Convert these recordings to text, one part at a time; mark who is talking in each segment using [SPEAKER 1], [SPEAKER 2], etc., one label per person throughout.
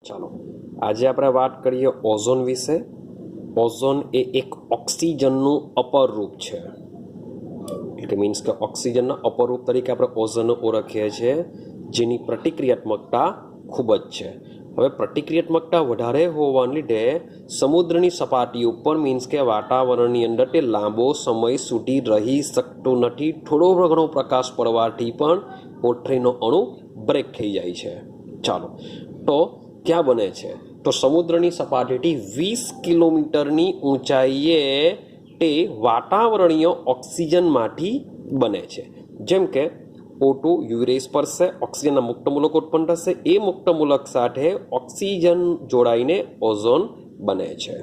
[SPEAKER 1] ચાલો આજે આપણે વાત કરીએ ઓઝોન વિશે। ઓઝોન એ એક ઓક્સિજનનું અપર રૂપ છે, એટલે મીન્સ કે ઓક્સિજનના અપર રૂપ તરીકે આપણે ઓઝોનને ઓળખીએ છીએ, જેની પ્રતિક્રિયાત્મકતા ખૂબ જ છે। હવે પ્રતિક્રિયાત્મકતા વધારે હોવાને લીધે સમુદ્રની સપાટી ઉપર મીન્સ કે વાતાવરણની અંદર તે લાંબો સમય સુધી રહી શકતું નથી। થોડો ઘણો પ્રકાશ પડવાથી પણ પોટરીનો અણુ બ્રેક થઈ જાય છે। ચાલો તો ક્યાં બને છે? તો સમુદ્રની સપાટીથી 20 કિલોમીટરની ઊંચાઈએ તે વાતાવરણીય ઓક્સિજનમાંથી બને છે। જેમ કે O2 યુરેસ પર છે, ઓક્સિજનના મુક્ત મૂલક ઉત્પન્ન થશે, એ મુક્ત મૂલક સાથે ઓક્સિજન જોડાઈને ઓઝોન બને છે।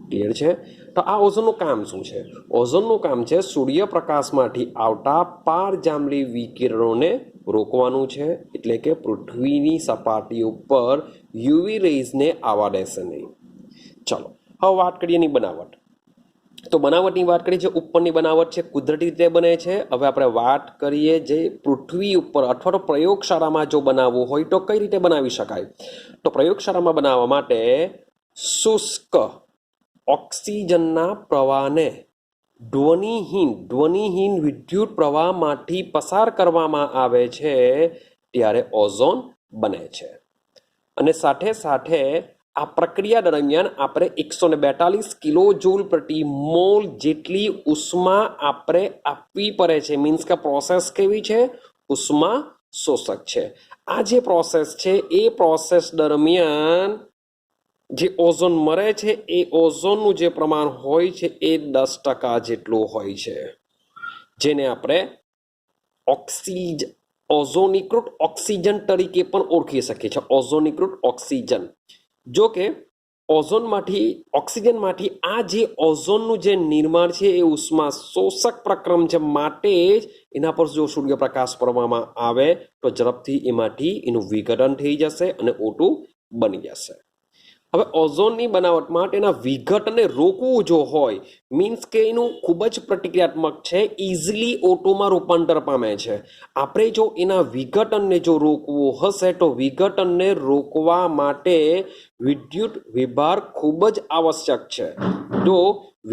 [SPEAKER 1] ક્લિયર છે? તો આ ઓઝોનનું કામ શું છે? ઓઝોનનું કામ છે સૂર્યપ્રકાશમાંથી આવતા પારજાંબલી વિકિરણોને રોકવાનું છે, એટલે કે પૃથ્વીની સપાટી ઉપર યુવી રેઝને આવવા દેશે નહીં। ચલો હવે વાત કરીએ એની બનાવટ। તો બનાવટની વાત કરીએ, જે ઉપરની બનાવટ છે કુદરતી રીતે બને છે। હવે આપણે વાત કરીએ જે પૃથ્વી ઉપર અથવા તો પ્રયોગશાળામાં જો બનાવવું હોય તો કઈ રીતે બનાવી શકાય? તો પ્રયોગશાળામાં બનાવવા માટે શુષ્ક ઓક્સિજનના પ્રવાહને ધ્વનિહીન વિદ્યુત પ્રવાહમાંથી પસાર કરવામાં આવે છે, ત્યારે ઓઝોન બને છે। અને સાથે સાથે આ પ્રક્રિયા દરમિયાન આપણે 142 કિલો જૂલ પ્રતિ મોલ જેટલી ઉષ્મા આપણે આપવી પડે છે। મીન્સ કે પ્રોસેસ કેવી છે? ઉષ્મા શોષક છે। આ જે પ્રોસેસ છે એ પ્રોસેસ દરમિયાન જે ઓઝોન મળે છે એ ઓઝોનનું જે પ્રમાણ હોય છે એ 10% જેટલું હોય છે, જેને આપણે ઓઝોનીકૃત ઓક્સિજન તરીકે પણ ઓળખી શકીએ છીએ। ઓઝોનીકૃત ઓક્સિજન, જો કે ઓક્સિજનમાંથી આ જે ઓઝોનનું જે નિર્માણ છે એ ઉષ્મા શોષક પ્રક્રમ છે, માટે જ એના પર જો સૂર્યપ્રકાશ પડવામાં આવે તો ઝડપથી એમાંથી એનું વિઘટન થઈ જશે અને O2 બની જશે। હવે ઓઝોનની બનાવટમાં તેના વિઘટનને રોકવું જો હોય, મીન્સ કે એનું ખૂબ જ પ્રતિક્રિયાત્મક છે, ઇઝીલી O2માં રૂપાંતર પામે છે। આપણે જો એના વિઘટનને જો રોકવું હશે તો વિઘટનને રોકવા માટે વિદ્યુત વિભાર ખૂબ જ આવશ્યક છે। જો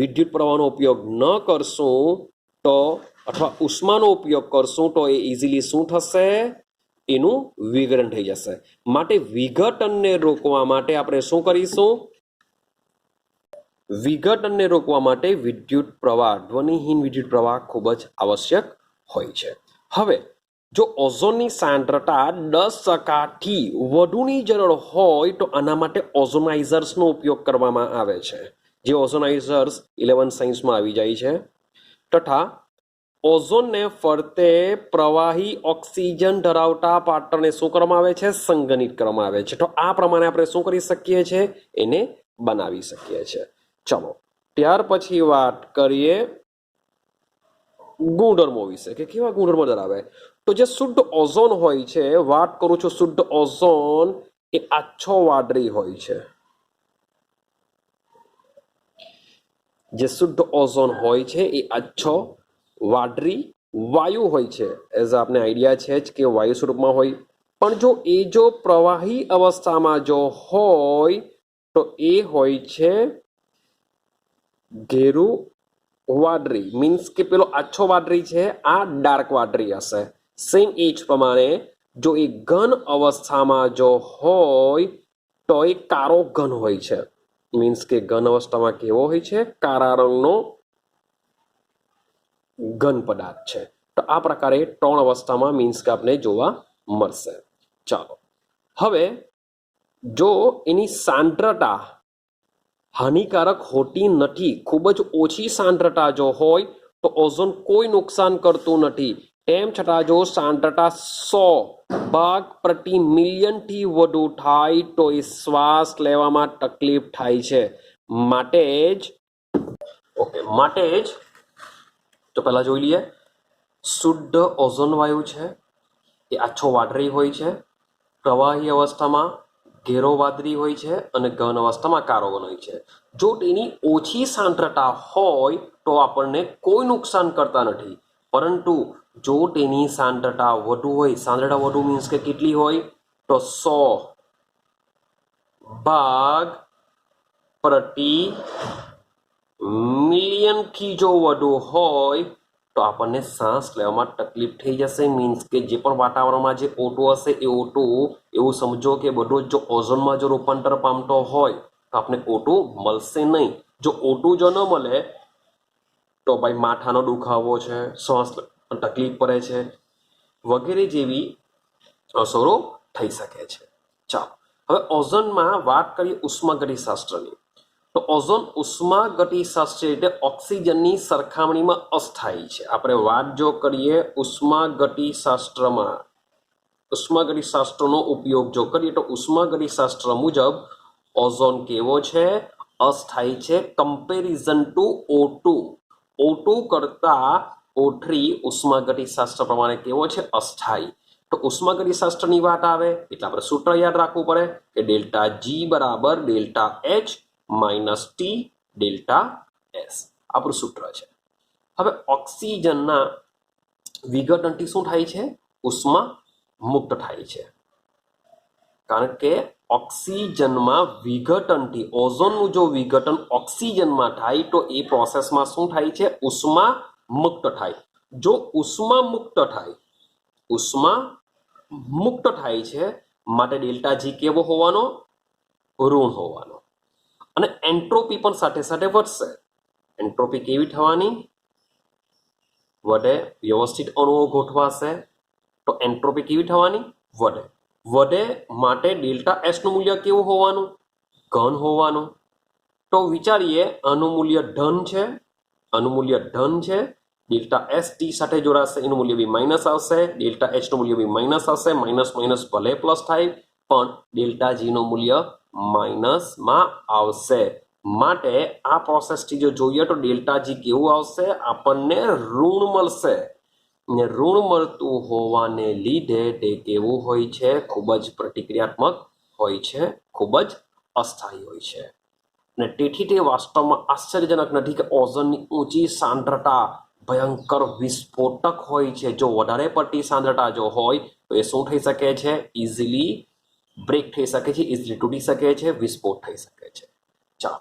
[SPEAKER 1] વિદ્યુત પ્રવાહનો ઉપયોગ ન કરશું તો અથવા ઉષ્માનો ઉપયોગ કરશું તો એ ઇઝીલી શું થશે? એનું વિઘટન થઈ જશે। માટે વિઘટનને રોકવા માટે આપણે શું કરીશું? વિઘટનને રોકવા માટે વિદ્યુત પ્રવાહ, ધ્વનિહીન વિદ્યુત પ્રવાહ ખૂબ જ આવશ્યક હોય છે। હવે જો ઓઝોનની સાંદ્રતા 10%થી વધુની જરૂર હોય તો આના માટે ઓઝોનાઇઝર્સનો ઉપયોગ કરવામાં આવે છે, જે ઓઝોનાઇઝર્સ 11 સાયન્સમાં આવી જાય છે। તથા ઓઝોનને ફરતે પ્રવાહી ઓક્સિજન ધરાવતા પાત્રને શું કરવામાં આવે છે? સંઘનિત કરવામાં આવે છે। તો આ પ્રમાણે આપણે શું કરી શકીએ છીએ? એને બનાવી શકીએ છીએ। ચલો ત્યાર પછી વાત કરીએ ગુણધર્મો વિશે, કે કેવા ગુણધર્મો ધરાવે? તો જે શુદ્ધ ઓઝોન હોય છે, વાત કરું છું શુદ્ધ ઓઝોન, એ આછો વાદળી હોય છે। જે શુદ્ધ ઓઝોન હોય છે એ આછો વાદળી વાયુ હોય છે। એઝ આપને આઈડિયા છે જ કે વાયુ સ્વરૂપમાં હોય, પણ જો પ્રવાહી અવસ્થામાં જો હોય તો એ હોય છે ઘેરું વાદળી। મીન્સ કે પેલો આછો વાદળી છે, આ ડાર્ક વાદળી હશે। સેમ એ જ પ્રમાણે જો એ ઘન અવસ્થામાં જો હોય તો એ કાળો ઘન હોય છે। મીન્સ કે ઘન અવસ્થામાં કેવો હોય છે? કાળા રંગનો ઘન પદાર્થ છે। તો આ પ્રકારે 3 અવસ્થામાં મીન્સ કે આપણે જોવા મળશે। ચાલો હવે જો એની સાંદ્રતા હાનિકારક હોતી નથી, ખૂબ જ ઓછી સાંદ્રતા જો હોય તો ઓઝોન કોઈ નુકસાન કરતું નથી। તેમ છતાં જો સાંદ્રતા 100 ભાગ પ્રતિ મિલિયનથી વધુ થાય તો એ શ્વાસ લેવામાં તકલીફ થાય છે। માટે જ તો પહેલા જોઈ લઈએ, શુદ્ધ ઓઝોન વાયુ છે એ આછો વાદળી હોય છે, પ્રવાહી અવસ્થામાં ઘેરો વાદળી હોય છે અને ઘન અવસ્થામાં કાળો ઘન હોય છે। જો તેની ઓછી સાંદ્રતા હોય તો આપણને કોઈ નુકસાન કરતા નથી, પરંતુ જો તેની સાંદ્રતા વધુ હોય, સાંદ્રતા વધુ મીન્સ કે કેટલી હોય? તો 100 ભાગ પ્રતિ મિલિયનથી જો વધુ હોય તો આપણને શ્વાસ લેવામાં તકલીફ થઈ જશે. મીન્સ કે જે પણ વાતાવરણમાં જે O2 હશે એ O2 એવું સમજો કે બધું જો ઓઝોનમાં જો રૂપાંતર પામતો હોય તો આપણે O2 મળશે નહીં. જો O2 જો ન મળે તો ભાઈ માથાનો દુખાવો છે, શ્વાસ તકલીફ પડે છે વગેરે જેવી અસરો થઈ શકે છે. ચાલો હવે ઓઝોનમાં વાત કરીએ ઉષ્માગતિશાસ્ત્રની. તો ઓઝોન ઉષ્માગતિશાસ્ત્ર એટલે ઓક્સિજનની સરખામણીમાં અસ્થાયી છે. આપણે વાત જો કરીએ ઉષ્માગતિશાસ્ત્રમાં, ઉષ્માગતિશાસ્ત્રનો ઉપયોગ જો કરીએ તો ઉષ્માગતિશાસ્ત્ર મુજબ ઓઝોન કેવો છે? અસ્થાયી છે. કમ્પેરિઝન ટુ O2, O2 કરતા O3 ઉષ્માગતિશાસ્ત્ર પ્રમાણે કેવો છે? અસ્થાયી. તો ઉષ્માગતિશાસ્ત્રની વાત આવે એટલે આપણે સૂત્ર યાદ રાખવું પડે કે ડેલ્ટા G બરાબર delta H minus T delta S આપણું સૂત્ર છે. હવે ઓક્સિજનના વિઘટનથી શું થાય છે? ઉષ્મા મુક્ત થાય છે. કારણ કે ઓક્સિજનમાં વિઘટનથી ઓઝોનનું જો વિઘટન ઓક્સિજનમાં થાય તો એ પ્રોસેસમાં શું થાય છે? ઉષ્મા મુક્ત થાય. જો ઉષ્મા મુક્ત થાય, ઉષ્મા મુક્ત થાય છે માટે ડેલ્ટા G કેવો હોવાનો? ઋણ હોવાનો. અને એન્ટ્રોપી પણ સાથે સાથે વધશે. એન્ટ્રોપી કેવી થવાની? વધે. વ્યવસ્થિત અણુઓ ગોઠવાશે તો એન્ટ્રોપી કેવી થવાની? વધે. વધે માટે ડેલ્ટા એસ નું મૂલ્ય કેવું હોવાનું? ઘન હોવાનું. તો વિચારીએ આનું મૂલ્ય ધન છે, આનું મૂલ્ય ધન છે, ડેલ્ટા એસ ટી સાથે જોડાશે એનું મૂલ્ય બી માઇનસ આવશે, ડેલ્ટા એચ નું મૂલ્ય બી માઇનસ આવશે. માઇનસ માઇનસ ભલે પ્લસ થાય પણ ડેલ્ટા જી નું મૂલ્ય માઇનસમાં આવશે. માટે આ પ્રોસેસથી જો જોઈએ તો ડેલ્ટા જી કેવું આવશે? આપણને ઋણ મળશે. ને ઋણ મળતું હોવાને લીધે તે કેવું હોય છે? ખૂબ જ પ્રતિક્રિયાત્મક હોય છે, ખૂબ જ અસ્થાયી હોય છે. અને તેથી તે વાસ્તવમાં આશ્ચર્યજનક નથી કે ઓઝોનની ઊંચી સાંદ્રતા ભયંકર વિસ્ફોટક હોય છે. જો વધારે પડતી સાંદ્રતા જો હોય તો એ શું થઈ શકે છે? ઇઝીલી બ્રેક થઈ શકે છે, ઇઝીલી તૂટી શકે છે, વિસ્ફોટ થઈ શકે છે. ચાલો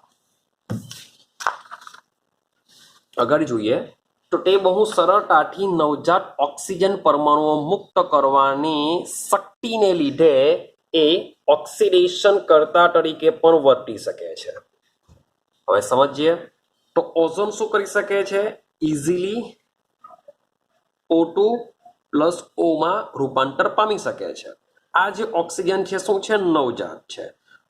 [SPEAKER 1] આગળ જોઈએ તો તે બહુ સરળતાથી નવજાત ઓક્સિજન પરમાણુઓ મુક્ત કરવાની શક્તિને લીધે એ ઓક્સિડેશન કર્તા તરીકે પણ વર્તી શકે છે. હવે સમજીએ તો ઓઝોન શું કરી શકે છે? ઇઝીલી O2 પ્લસ O માં રૂપાંતર પામી શકે છે. આ જે ઓક્સિજન છે શું છે? નવજાત છે.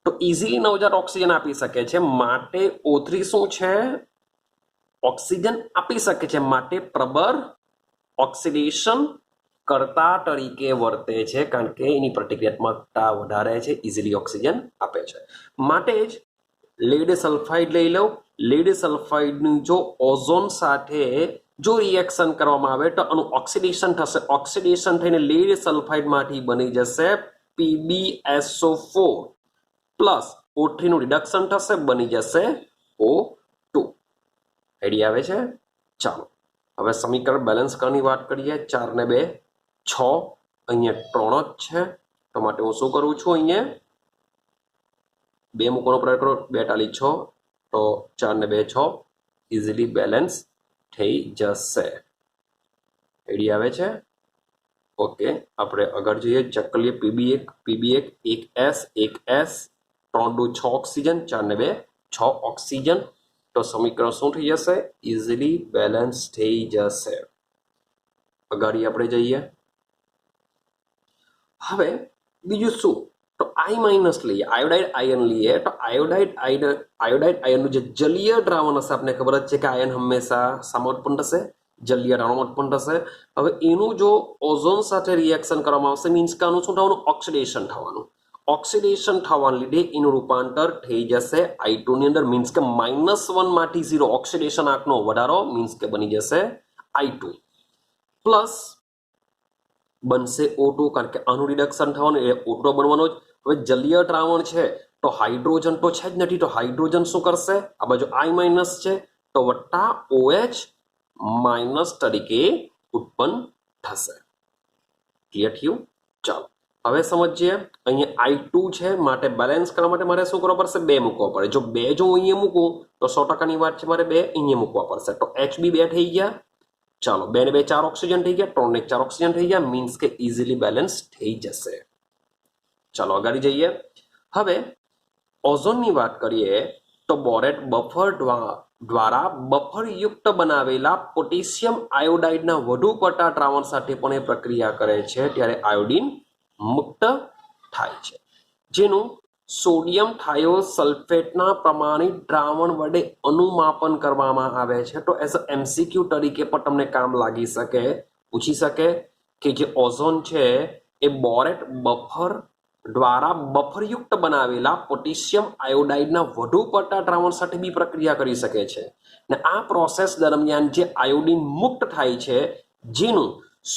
[SPEAKER 1] તો ઇઝીલી નવજાત ઓક્સિજન આપી શકે છે માટે O3 શું છે? ઓક્સિજન આપી શકે છે માટે પ્રબળ ઓક્સિડેશન કર્તા તરીકે વર્તે છે. કારણ કે એની પ્રતિક્રિયાત્મકતા વધારે છે, ઇઝીલી ઓક્સિજન આપે છે. માટે જ લેડ સલ્ફાઇડ લઈ લો. લેડ સલ્ફાઇડનું જો ઓઝોન સાથે જો રિએક્શન કરવામાં આવે તો આનું ઓક્સિડેશન થશે. ઓક્સિડેશન થઈને લેડ સલ્ફાઇડમાંથી બની જશે PbSO4 પ્લસ O3 નું રિડક્શન થશે, બની જશે O2. આઈડિયા આવે છે? ચાલો હવે સમીકરણ બેલેન્સ કરવાની વાત કરીએ. 4 ને 2 6, અહીંયા 3 જ છે તો માટે હું શું કરું છું? અહીંયા 2 મૂકવાનો પ્રયત્ન કરો, 2 ટાલી 6 તો 4 ને 2 6 ઇઝીલી બેલેન્સ થઈ જશે. આઈડિયા આવે છે? ઓકે આપણે આગળ જોઈએ. ચકલીએ PB1 1s 1s 3 2 6 ઓક્સિજન, 4 ને 2 6 ઓક્સિજન. તો સમીકરણ શું થઈ જશે? ઇઝીલી બેલેન્સ થઈ જશે. અગાડી આપણે જઈએ. હવે બીજું શું? તો I માઇનસ લઈએ, આયોડાઇડ આયન લઈએ. તો આયોડાઇડ આયનનું જે જલીય દ્રાવણ હશે, આપણને ખબર જ છે કે આયન હંમેશા શામાં ઉત્પન્ન થશે? જલીય દ્રાવણમાં ઉત્પન્ન થશે. હવે એનું જો ઓઝોન સાથે રિએક્શન કરવામાં આવશે મીન્સ કે આનું શું થવાનું? ઓક્સિડેશન થવાનું. ઓક્સિડેશન થવાને લીધે એનું રૂપાંતર થઈ જશે I2 ની અંદર. મીન્સ કે -1 માંથી 0 ઓક્સિડેશન આંકનો વધારો મીન્સ કે બની જશે I2 પ્લસ બનશે O2 કારણ કે આનું રિડક્શન થવાનું એટલે O2 બનવાનો જ. હવે જલીય દ્રાવણ છે તો હાઇડ્રોજન તો છે જ નથી, તો હાઇડ્રોજન શું કરશે? આ બાજુ I માઇનસ છે તો વત્તા OH માઇનસ તરીકે ઉત્પન્ન થશે. ક્લિયર થયું? ચાલો હવે સમજીએ, અહીંયા I2 છે, માટે બેલેન્સ કરવા માટે મારે શું કરવું પડશે? 2 મૂકવો પડે. જો 2 જો હું અહીંયા મૂકું તો 100%ની વાત છે, મારે 2 અહીંયા મૂકવા પડશે. તો HB 2 થઈ ગયા. ચાલો, 2 ને 2 4 ઓક્સિજન થઈ ગયા, 3 ને 4 ઓક્સિજન થઈ ગયા, મીન્સ કે ઇઝીલી બેલેન્સ થઈ જશે. ચાલો આગળ જઈએ. હવે ઓઝોનની વાત કરીએ તો બોરેટ બફર દ્વારા બફરયુક્ત બનાવેલા પોટેશિયમ આયોડાઇડના વધુ પડતા દ્રાવણ સાથે પણ એ પ્રક્રિયા કરે છે, ત્યારે આયોડિન મુક્ત થાય છે, જેનું સોડિયમ થાયોસલ્ફેટના પ્રમાણિત દ્રાવણ વડે અનુમાપન કરવામાં આવે છે. તો એઝ અ MCQ તરીકે પણ તમને કામ લાગી શકે, પૂછી શકે કે જે ઓઝોન છે એ બોરેટ બફર દ્વારા બફરયુક્ત બનાવેલા પોટેશિયમ આયોડાઇડના વધુ પડતા દ્રાવણ સાથે બી પ્રક્રિયા કરી શકે છે, ને આ પ્રોસેસ દરમિયાન જે આયોડિન મુક્ત થાય છે, જેનું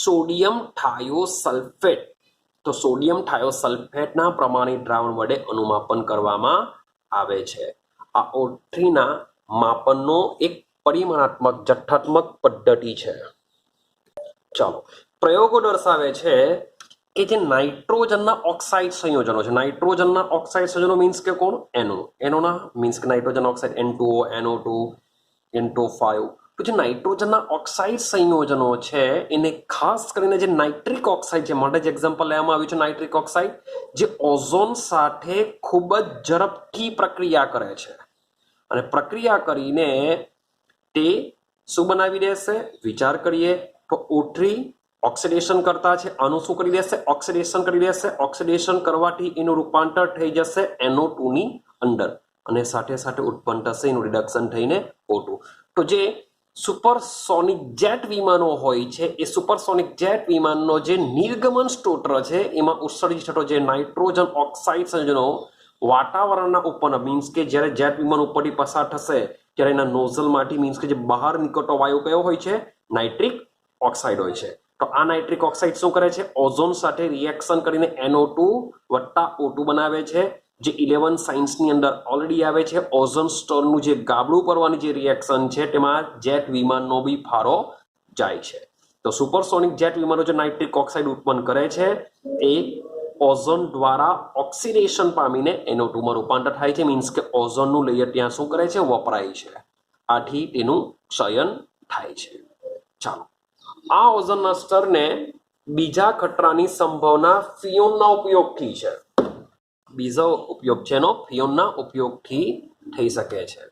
[SPEAKER 1] સોડિયમ થાયોસલ્ફેટ, તો સોડિયમ થાયોસલ્ફેટના પ્રમાણિત દ્રાવણ વડે અનુમાપન કરવામાં આવે છે. આ O3ના માપનનો એક પરિમાણાત્મક જથ્થાત્મક પદ્ધતિ છે. ચાલો, પ્રયોગો દર્શાવે છે કે જે નાઇટ્રોજનના ઓક્સાઇડ સંયોજનો છે, નાઇટ્રોજનના ઓક્સાઇડ સંયોજનો મીન્સ કે કોણ? એનોના મીન્સ કે nitrogen oxide N2O, NO2, N2O5. તો જે નાઇટ્રોજનના ઓક્સાઇડ સંયોજનો છે એને ખાસ કરીને જે નાઇટ્રિક ઓક્સાઇડ છે, માટે જ એક્ઝામ્પલ લેવામાં આવ્યું છે નાઇટ્રિક ઓક્સાઇડ, જે ઓઝોન સાથે ખૂબ જ ઝડપથી પ્રક્રિયા કરે છે, અને પ્રક્રિયા કરીને તે શું બનાવી દેશે? વિચાર કરીએ તો O3 ઓક્સિડેશન કરતા છે, આનું શું કરી દેશે? ઓક્સિડેશન કરી દેશે. ઓક્સિડેશન કરવાથી એનું રૂપાંતર થઈ જશે NO2 ની અંદર, અને સાથે સાથે ઉત્પન્ન થશે એનું રિડક્શન થઈને O2. તો જે સુપરસોનિક જેટ વિમાનો હોય છે, એ સુપરસોનિક જેટ વિમાનનો જે નિર્ગમન સ્ત્રોત છે એમાં ઉત્સર્જિત થતો જે નાઇટ્રોજન ઓક્સાઇડ સંયોજનો વાતાવરણના ઉપરના, મીન્સ કે જ્યારે જેટ વિમાન ઉપરથી પસાર થશે ત્યારે એના નોઝલમાંથી, મીન્સ કે જે બહાર નીકળતો વાયુ કયો હોય છે? નાઇટ્રિક ઓક્સાઇડ હોય છે. તો આ નાઇટ્રિક ઓક્સાઇડ શું કરે છે? ઓઝોન સાથે રિએક્શન કરીને NO2 વત્તા O2 બનાવે છે, જે 11 સાયન્સની અંદર ઓલરેડી આવે છે. ઓઝોન સ્તરનું જે ગાબડું પડવાની જે રિએક્શન છે તેમાં જેટ વિમાનનો બી ફાળો જાય છે. તો સુપરસોનિક જેટ વિમાનો જે નાઇટ્રિક ઓક્સાઇડ ઉત્પન્ન કરે છે એ ઓઝોન દ્વારા ઓક્સિડેશન પામીને NO2 માં રૂપાંતર થાય છે, મીન્સ કે ઓઝોનનું લેયર ત્યાં શું કરે છે? વપરાય છે. આથી તેનું ક્ષયન થાય છે. ચાલો, આ ઓઝોનના સ્તરને બીજા ખતરાની સંભાવના ફિયોનના ઉપયોગથી છે. બીજો ઉપયોગ છે એનો ફિયોનના ઉપયોગથી થઈ શકે છે.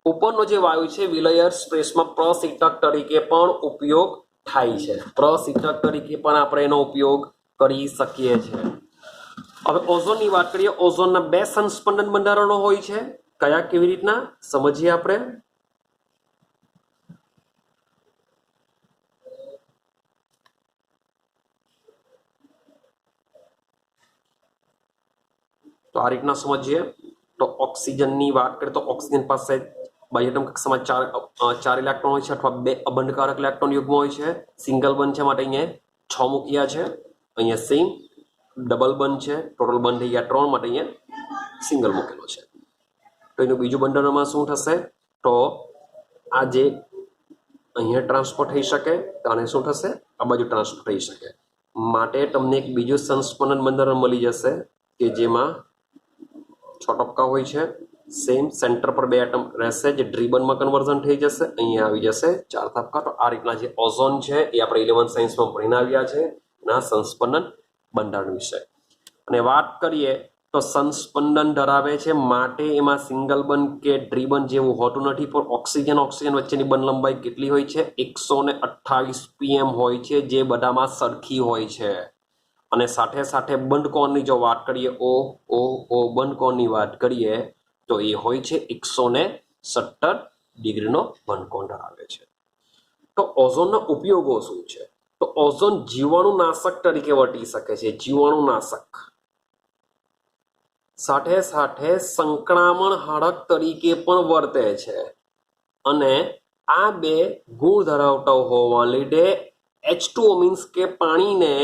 [SPEAKER 1] ઉપરનો જે વાયુ છે વિલયર સ્પેસમાં પ્રશીતક તરીકે પણ ઉપયોગ થાય છે. પ્રશીતક તરીકે પણ આપણે એનો ઉપયોગ કરી શકીએ છીએ. હવે ઓઝોનની વાત કરીએ. ઓઝોનના 2 સંસ્પંદન બંધારણો હોય છે. કયા, કેવી રીતના સમજીએ આપણે. તો આ રીતના સમજીએ. તો ઓક્સિજનની વાત કરીએ તો ઓક્સિજન પાસે બાહ્યતમ કક્ષામાં 4 ઇલેક્ટ્રોન હોય છે, અથવા 2 અબંધકારક ઇલેક્ટ્રોન યુગ્મ હોય છે. સિંગલ બંધ છે માટે અહીંયા 6 મૂક્યા છે. અહીંયા સેમ ડબલ બંધ છે, ટોટલ બંધ થઈ ગયા 3, માટે અહીંયા સિંગલ મૂકેલો છે. તો એનું બીજું બંધનમાં શું થશે? તો આ જે અહીંયા ટ્રાન્સફર થઈ શકે, તો આને શું થશે? આ બાજુ ટ્રાન્સફર થઈ શકે. માટે તમને એક બીજું સંસ્પંદન બંધારણ મળી જશે કે જેમાં 6 ટપકા હોય છે. સેમ સેન્ટર પર 2 એટમ રહેશે, જે ડ્રીબનમાં કન્વર્ઝન થઈ જશે. અહીંયા આવી જશે 4 ટપકા. તો આ રીતના જે ઓઝોન છે એ આપણે 11 સાયન્સમાં ભણીને આવ્યા છે ના સંસ્પંદન બંધારણ વિશે. અને વાત કરીએ તો સંસ્પંદન ધરાવે છે માટે એમાં સિંગલ બંધ કે ડ્રીબન જેવું હોતું નથી, પણ ઓક્સિજન વચ્ચેની બંધ લંબાઈ કેટલી હોય છે? 128 pm હોય છે, જે બધામાં સરખી હોય છે. અને સાથે સાથે બંધ કોણની જો વાત કરીએ, O બંધ કોણની વાત કરીએ તો એ હોય છે 117 ડિગ્રીનો બંધ કોણ ધરાવે છે. તો ઓઝોનના ઉપયોગો શું છે? તો ઓઝોન જીવાણુનાશક તરીકે વર્તી શકે છે. જીવાણુનાશક સાથે સાથે સંક્રમણ હારક તરીકે પણ વર્તે છે, અને આ 2 ગુણ ધરાવતા હોવા લીધે H2O મીન્સ કે પાણીને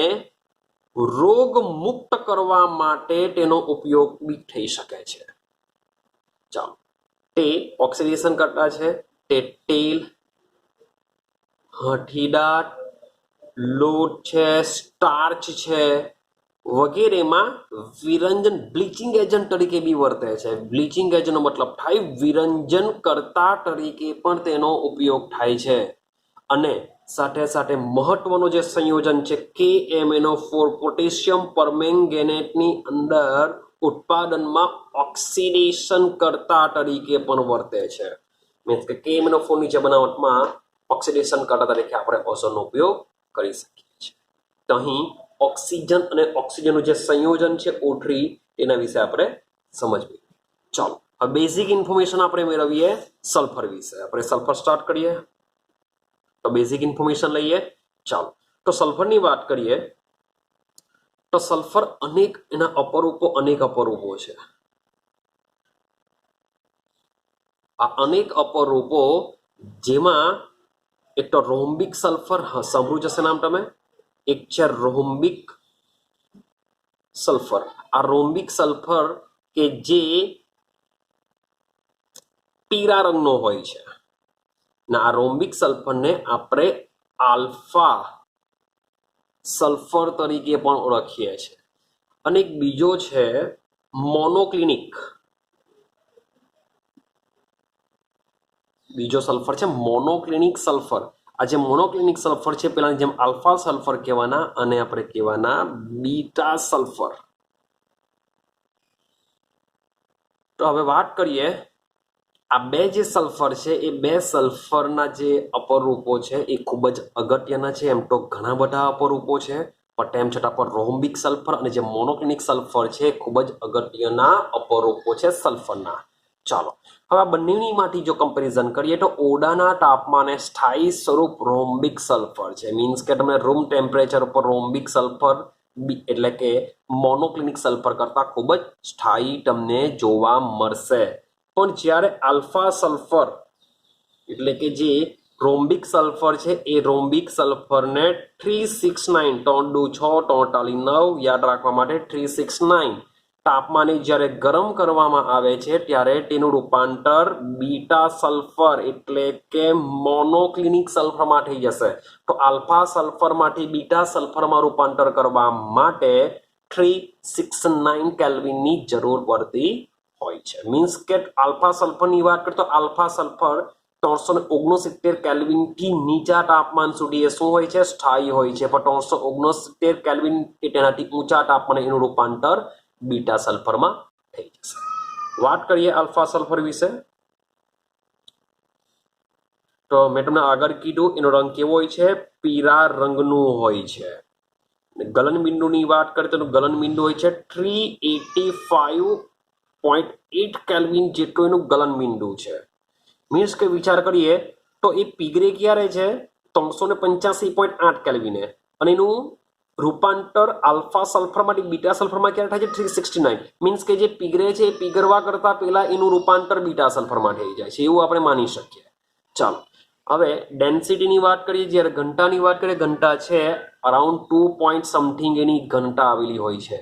[SPEAKER 1] રોગ મુક્ત કરવા માટે તેનો ઉપયોગ બી થઈ શકે છે. ચાલો, તે ઓક્સિડેશન કરતા છે. તે તેલ, હાથીદાંત, લોટ છે, સ્ટાર્ચ છે વગેરેમાં વિરંજન બ્લીચિંગ એજન્ટ તરીકે બી વર્તે છે. બ્લીચિંગ એજન્ટનો મતલબ થાય વિરંજન કરતા તરીકે પણ તેનો ઉપયોગ થાય છે. અને સાથે સાથે મહત્વનું જે સંયોજન છે KMnO4 પોટેશિયમ પરમેંગેનેટની અંદર ઉત્પાદનમાં ઓક્સિડેશન કરતા તરીકે પણ વર્તે છે. મીન્સ કે KMnO4 ની જે બનાવટમાં ઓક્સિડેશન કરતા તરીકે આપણે ઓઝોનનો ઉપયોગ કરી શકીએ છીએ. તો અહીં ઓક્સિજન અને ઓક્સિજનનું જે સંયોજન છે O3 એના વિશે આપણે સમજવી. ચાલો હવે બેઝિક ઇન્ફોર્મેશન આપણે મેળવીએ સલ્ફર વિશે. આપણે સલ્ફર સ્ટાર્ટ કરીએ. તો બેઝિક ઇન્ફોર્મેશન લઈએ. ચાલો તો સલ્ફરની વાત કરીએ તો સલ્ફર એના અનેક અપરૂપો છે. આ અનેક અપરૂપો જેમાં એક તો રોમ્બિક સલ્ફર, સાંભળ્યું જશે નામ તમે, એક છે રોમ્બિક સલ્ફર. આ રોમ્બિક સલ્ફર કે જે પીળા રંગનો હોય છે ને આ રોમ્બિક સલ્ફરને આપણે આલ્ફા સલ્ફર તરીકે પણ ઓળખીએ છીએ. અને એક બીજો છે મોનોક્લિનિક. બીજો સલ્ફર છે મોનોક્લિનિક સલ્ફર. આ જે મોનોક્લિનિક સલ્ફર છે પેલાની જેમ આલ્ફા સલ્ફર કહેવાના અને આપણે કહેવાના બીટા સલ્ફર. તો હવે વાત કરીએ આ બે જે સલ્ફર છે એ બે સલ્ફરના જે અપરૂપો છે એ ખૂબ જ અગત્યના છે. એમ તો ઘણા બધા અપરૂપો છે પણ તેમ છતાં પણ રોમ્બિક સલ્ફર અને જે મોનોક્લિનિક સલ્ફર છે એ ખૂબ જ અગત્યના અપરૂપો છે સલ્ફરના. ચાલો હવે આ બંનેમાંથી જો કમ્પેરિઝન કરીએ તો ઓરડાના તાપમાને સ્થાયી સ્વરૂપ રોમ્બિક સલ્ફર છે. મીન્સ કે તમને રૂમ ટેમ્પરેચર પર રોમ્બિક સલ્ફર એટલે કે મોનોક્લિનિક સલ્ફર કરતાં ખૂબ જ સ્થાયી તમને જોવા મળશે. પણ જ્યારે આલ્ફા સલ્ફર એટલે કે જે રોમ્બિક સલ્ફર છે એ રોમ્બિક સલ્ફરને 369 3×6=43 યાદ રાખવા માટે 369 તાપમાને જ્યારે ગરમ કરવામાં આવે છે ત્યારે તેનું રૂપાંતર બીટા સલ્ફર એટલે કે મોનોક્લિનિક સલ્ફરમાં થઈ જશે. તો આલ્ફા સલ્ફરમાંથી બીટા સલ્ફરમાં રૂપાંતર કરવા માટે 369 કેલ્વિનની જરૂર પડતી હોય છે. મીન્સ કે આલ્ફા સલ્ફરની વાત કરીએ તો આલ્ફા સલ્ફર 369 કેલ્વિનથી નીચા તાપમાન સુધી એ શું હોય છે? સ્થાયી હોય છે. પણ 369 કેલ્વિન કે તેનાથી ઊંચા તાપમાને એનું રૂપાંતર બીટા સલ્ફરમાં થઈ જશે. વાત કરીએ આલ્ફા સલ્ફર વિશે તો મેં તમને આગળ કીધું એનો રંગ કેવો હોય છે? પીળા રંગનું હોય છે. ગલન બિંદુની વાત કરીએ તો ગલન બિંદુ હોય છે 385.8 કેલ્વિન જેટલું એનું ગલન બિંદુ છે. મીન્સ કે વિચાર કરીએ તો એ પીગળે ક્યારે છે? 385.8 કેલ્વિને અને એનું રૂપાંતર આલ્ફા સલ્ફરમાંથી બીટા સલ્ફરમાં ક્યારે થાય છે? 369. મીન્સ કે જે પીગળે છે એ પીગળવા કરતા પહેલા એનું રૂપાંતર બીટા સલ્ફરમાં થઈ જાય છે એવું આપણે માની શકીએ. ચાલો હવે ડેન્સિટીની વાત કરીએ. જ્યારે ઘનતાની વાત કરીએ, ઘનતા છે અરાઉન્ડ 2 પોઈન્ટ સમથિંગ એની ઘનતા આવેલી હોય છે.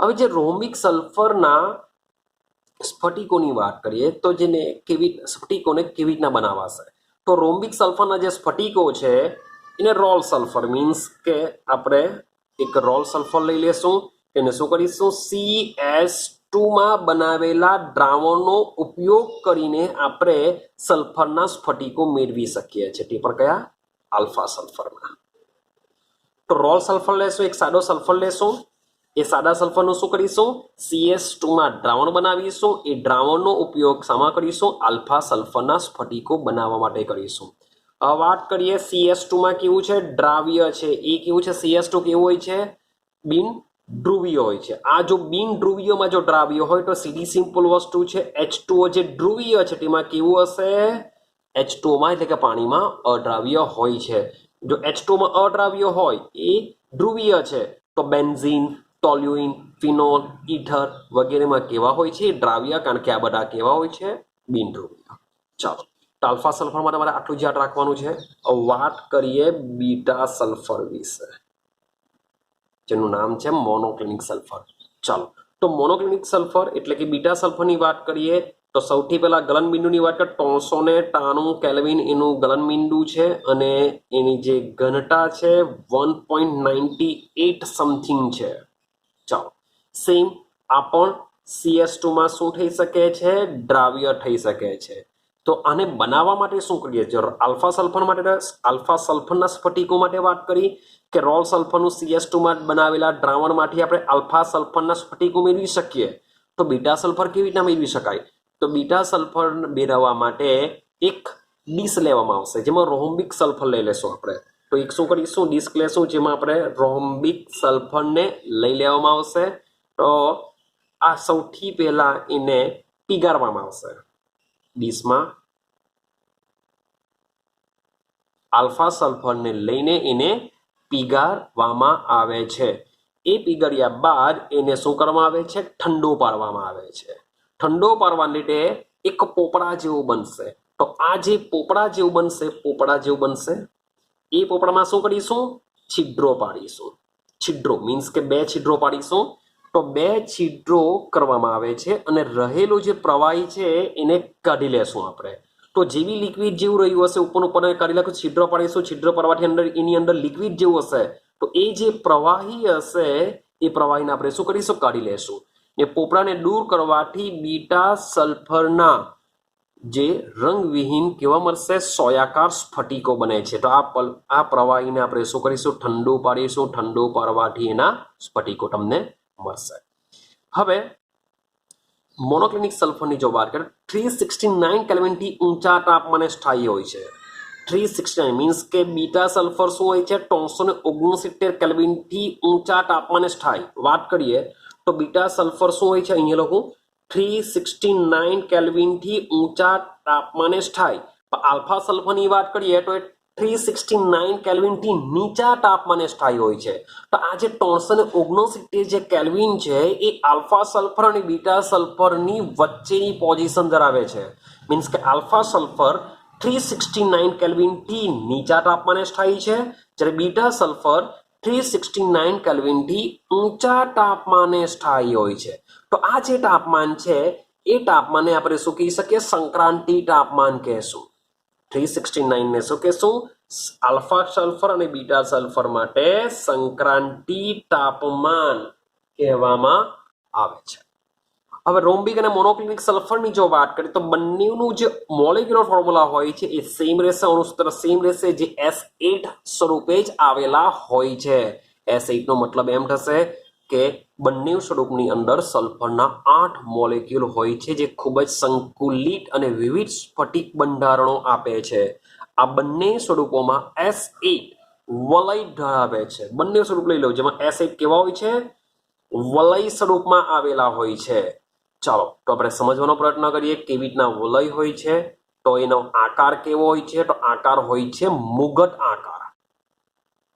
[SPEAKER 1] હવે જે રોમ્બિક સલ્ફરના સ્ફટિકોની વાત કરીએ તો જેને સ્ફટિકોને કેવી રીતના બનાવાશે? તો રોમ્બિક સલ્ફરના જે સ્ફટિકો છે એને રોલ સલ્ફર મીન્સ કે આપણે એક રોલ સલ્ફર લઈ લેશું. એને શું કરીશું? CS2માં બનાવેલા દ્રાવણનો ઉપયોગ કરીને આપણે સલ્ફરના સ્ફટિકો મેળવી શકીએ છીએ. તે પણ કયા? આલ્ફા સલ્ફરના. તો રોલ સલ્ફર લેશું, એક સાદો સલ્ફર લેશું. એ સાદા સલ્ફરનું શું કરીશું? CS2માં દ્રાવણ બનાવીશું. એ દ્રાવણનો ઉપયોગ શામાં કરીશું? આલ્ફા સલ્ફરના સ્ફટિકો બનાવવા માટે કરીશું. વાત કરીએ CS2માં કેવું છે? દ્રાવ્ય છે. એ કેવું છે? CS2 કેવું હોય છે? બિન ધ્રુવીય હોય છે. આ જો બિન ધ્રુવીયમાં જો દ્રાવ્ય હોય તો સીધી સિમ્પલ વસ્તુ છે H2O જે ધ્રુવીય છે તેમાં કેવું હશે? H2Oમાં એટલે કે પાણીમાં અદ્રાવ્ય હોય છે. જો H2Oમાં અદ્રાવ્ય હોય એ ધ્રુવીય છે તો બેન્ઝીન, ટોલ્યુઇન, ફિનોલ, ઇથર વગેરેમાં કેવા હોય છે? દ્રાવ્ય. કારણ કે આ બધા કેવા હોય છે? બિન ધ્રુવીય. ચાલો આલ્ફા સલ્ફરમાં તમારે આટલું જ યાદ રાખવાનું છે. વાત કરીએ બીટા સલ્ફર વિશે જેનું નામ છે મોનોક્લિનિક સલ્ફર. ચાલો તો મોનોક્લિનિક સલ્ફર એટલે કે બીટા સલ્ફરની વાત કરીએ તો સૌથી પહેલા ગલન બિંદુની વાત કરીએ 393 કેલ્વિન એનું ગલન બિંદુ છે અને એની જે ઘનતા છે 1.98 સમથિંગ છે. ચાલો સેમ આ પણ CS2 માં શું થઈ શકે છે? દ્રાવ્ય થઈ શકે છે. તો આને બનાવવા માટે શું કરીએ? જો આલ્ફા સલ્ફરના સ્ફટિકો માટે વાત કરી કે રોલ સલ્ફરનું CS2 માં બનાવેલા દ્રાવણમાંથી આપણે આલ્ફા સલ્ફરના સ્ફટિકો મેળવી શકીએ, તો બીટા સલ્ફર કેવી રીતના મેળવી શકાય? તો બીટા સલ્ફર મેળવવા માટે એક ડીશ લેવામાં આવશે, જેમાં રોમ્બિક સલ્ફર લઈ લેશું આપણે. તો એક શું કરીશું? ડિસ્ક લેશું, જેમાં આપણે રોમ્બિક સલ્ફરને લઈ લેવામાં આવશે. તો આ સૌથી પહેલા એને પીગાળવામાં આવશે. ડીશમાં આલ્ફા સલ્ફરને લઈને એને પીગાળવામાં આવે છે. એ પીગળ્યા બાદ એને શું કરવામાં આવે છે? ઠંડો પાડવામાં આવે છે. ઠંડો પાડવાને લીધે એક પોપડા જેવું બનશે. તો આ જે પોપડા જેવું બનશે એ પોપડામાં શું કરીશું? છિદ્રો પાડીશું. છિદ્રો મીન્સ કે 2 છિદ્રો પાડીશું. તો 2 છિદ્રો કરવામાં આવે છે અને રહેલું જે પ્રવાહી છે એને કાઢી લેશું આપણે. તો જેવી લિક્વિડ જેવું રહ્યું હશે, ઉપર કાઢી નાખું, છિદ્રો પાડીશું. છિદ્રો પાડવાથી એની અંદર લિક્વિડ જેવું હશે, તો એ જે પ્રવાહી હશે એ પ્રવાહીને આપણે શું કરીશું? કાઢી લેશું. એ પોપડાને દૂર કરવાથી બીટા સલ્ફરના જે રંગવિહીન કેવા મળશે? સોયાકાર સ્ફટિકો બને છે. તો આ પ્રવાહીને આપણે શું કરીશું? ઠંડુ પાડીશું. ઠંડુ પાડવાથી એના સ્ફટિકો તમને મળશે. હવે મોનોક્લિનિક સલ્ફરની જો વાત કરીએ, 369 કેલ્વિનથી ઊંચા તાપમાને સ્થાયી હોય છે. 369 મીન્સ કે બીટા સલ્ફર શું હોય છે? 369 કેલ્વિનથી ઊંચા તાપમાને સ્થાયી. વાત કરીએ તો બીટા સલ્ફર શું હોય છે? અહીંયા લખું 369 કેલ્વિનથી ઊંચા તાપમાને સ્થાયી. આલ્ફા સલ્ફરની વાત કરીએ તો 369 કેલ્વિનથી નીચા તાપમાને સ્થાયી હોય છે. તો આ જે 369 જે કેલ્વિન છે એ આલ્ફા સલ્ફર અને બીટા સલ્ફરની વચ્ચેની પોઝિશન ધરાવે છે. મીન્સ કે આલ્ફા સલ્ફર 369 કેલ્વિનથી નીચા તાપમાને સ્થાયી છે, જ્યારે બીટા સલ્ફર 369 કેલ્વિનથી ઊંચા તાપમાને સ્થાયી હોય છે. તો આ જે તાપમાન છે એ તાપમાને આપણે શું કહી શકીએ? સંક્રાંતિ તાપમાન કહેશું. 369 ને શું કહેશું? આલ્ફા સલ્ફર અને બીટા સલ્ફર માટે સંક્રાંતિ તાપમાન કહેવામાં આવે છે. હવે રોમ્બિક અને મોનોક્લિનિક સલ્ફરની જો વાત કરીએ તો બંનેનું જે મોલેક્યુલર ફોર્મ્યુલા હોય છે એ સેમ રહેશે, અણુસૂત્ર સેમ રહેશે, જે S8 સ્વરૂપે જ આવેલા હોય છે. S8 નો મતલબ એમ થશે કે બંને સ્વરૂપની અંદર સલ્ફરના 8 મોલેક્યુલ હોય છે, જે ખૂબ જ સંકુલિત અને વિવિધ સ્ફટિક બંધારણો આપે છે. આ બંને સ્વરૂપોમાં S8 વલય ધરાવે છે. બંને સ્વરૂપ લઈ લો, જેમાં S8 કેવા હોય છે? વલય સ્વરૂપમાં આવેલા હોય છે. ચાલો તો આપણે સમજવાનો પ્રયત્ન કરીએ કેવી રીતના વલય હોય છે. તો એનો આકાર કેવો હોય છે? તો આકાર હોય છે મુગટ આકાર.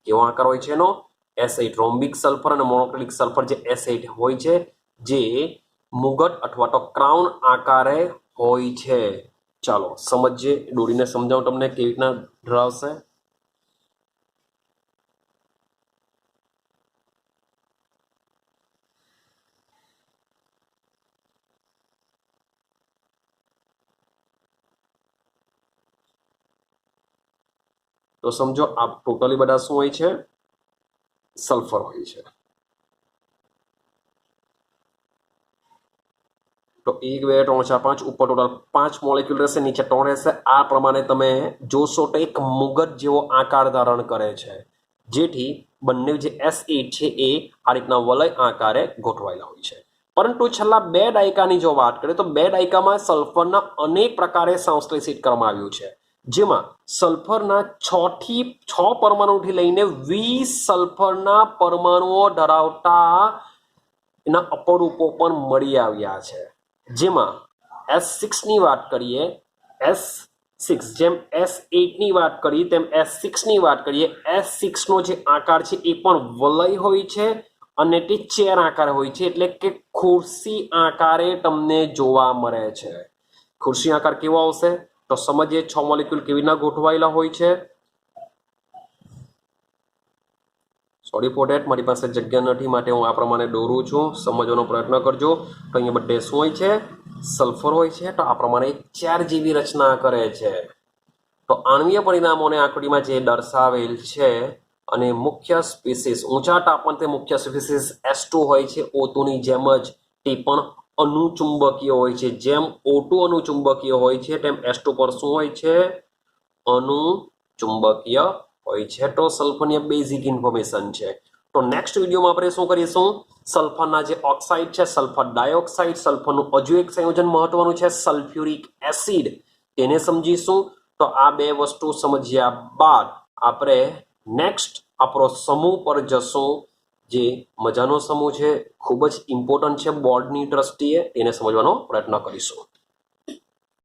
[SPEAKER 1] કેવો આકાર હોય છે એનો? S8 રોમ્બિક સલ્ફર અને મોનોક્લિનિક સલ્ફર જે S8 હોય છે, જે મુગટ અથવા તો ક્રાઉન આકારે હોય છે. ચાલો સમજીએ, દોરીને સમજાવું તમને કેવી રીતના ધરાવશે. તો સમજો આ ટોટલી બધા શું હોય છે? સલ્ફર હોય છે. તો 1 2 3 4 5 ઉપર ટોટલ 5 મોલેક્યુલ રહેશે, નીચે 3 રહેશે. આ પ્રમાણે તમે જોશો તો એક મુગટ જેવો આકાર ધારણ કરે છે, જેથી બંને જે S8 છે એ આ રીતના વલય આકારે ગોઠવાયેલા હોય છે. પરંતુ છેલ્લા 2 દાયકાની જો વાત કરીએ તો 2 દાયકામાં સલ્ફરના અનેક પ્રકારે સંશ્લેષિત કરવામાં આવ્યું છે, જેમાં સલ્ફરના 6 પરમાણુથી લઈને 20 સલ્ફરના પરમાણુઓ ધરાવતા એના અપરૂપો પણ મળી આવ્યા છે. જેમાં S6 ની વાત કરીએ, S6 જેમ S8 ની વાત કરી તેમ S6 ની વાત કરીએ. S6 નો જે આકાર છે એ પણ વલય હોય છે અને તે ચેર આકાર હોય છે, એટલે કે ખુરશી આકારે તમને જોવા મળે છે. ખુરશી આકાર કેવો આવશે? તો સમજીએ 6 મોલેક્યુલ કેવી રીતના ગોઠવાયેલા હોય છે. સોરી ફોર ધેટ, મારી પાસે જગ્યા નથી માટે હું આ પ્રમાણે દોરું છું. સમજવાનો પ્રયત્ન કરજો. તો અહીંયા બધે શું હોય છે? સલ્ફર હોય છે. તો આ પ્રમાણે એક ચેર જેવી રચના કરે છે. તો આણ્વીય પરિણામોને આકૃતિમાં જે દર્શાવેલ છે અને મુખ્ય સ્પીસીસ ઊંચા તાપમાને મુખ્ય સ્પીસીસ S2 હોય છે O2ની જેમ જ તે પણ અનુચુંબકીય હોય છે. જેમ O2 અનુચુંબકીય હોય છે તેમ S2 પર શું હોય છે? અનુચુંબકીય હોય છે. તો સલ્ફરની બેઝિક ઇન્ફોર્મેશન છે. તો નેક્સ્ટ વિડીયોમાં આપણે શું કરીશું? સલ્ફરના જે ઓક્સાઇડ છે, સલ્ફર ડાયોક્સાઇડ, સલ્ફરનું હજુ એક સંયોજન મહત્વનું છે સલ્ફ્યુરિક એસિડ, તેને સમજીશું. તો આ બે વસ્તુ સમજ્યા બાદ આપણે નેક્સ્ટ આપણો સમૂહ પર જશું, જે મજાનો સમૂહ છે, ખૂબ જ ઇમ્પોર્ટન્ટ છે બોર્ડની દ્રષ્ટિએ, તેને સમજવાનો પ્રયત્ન કરીશું.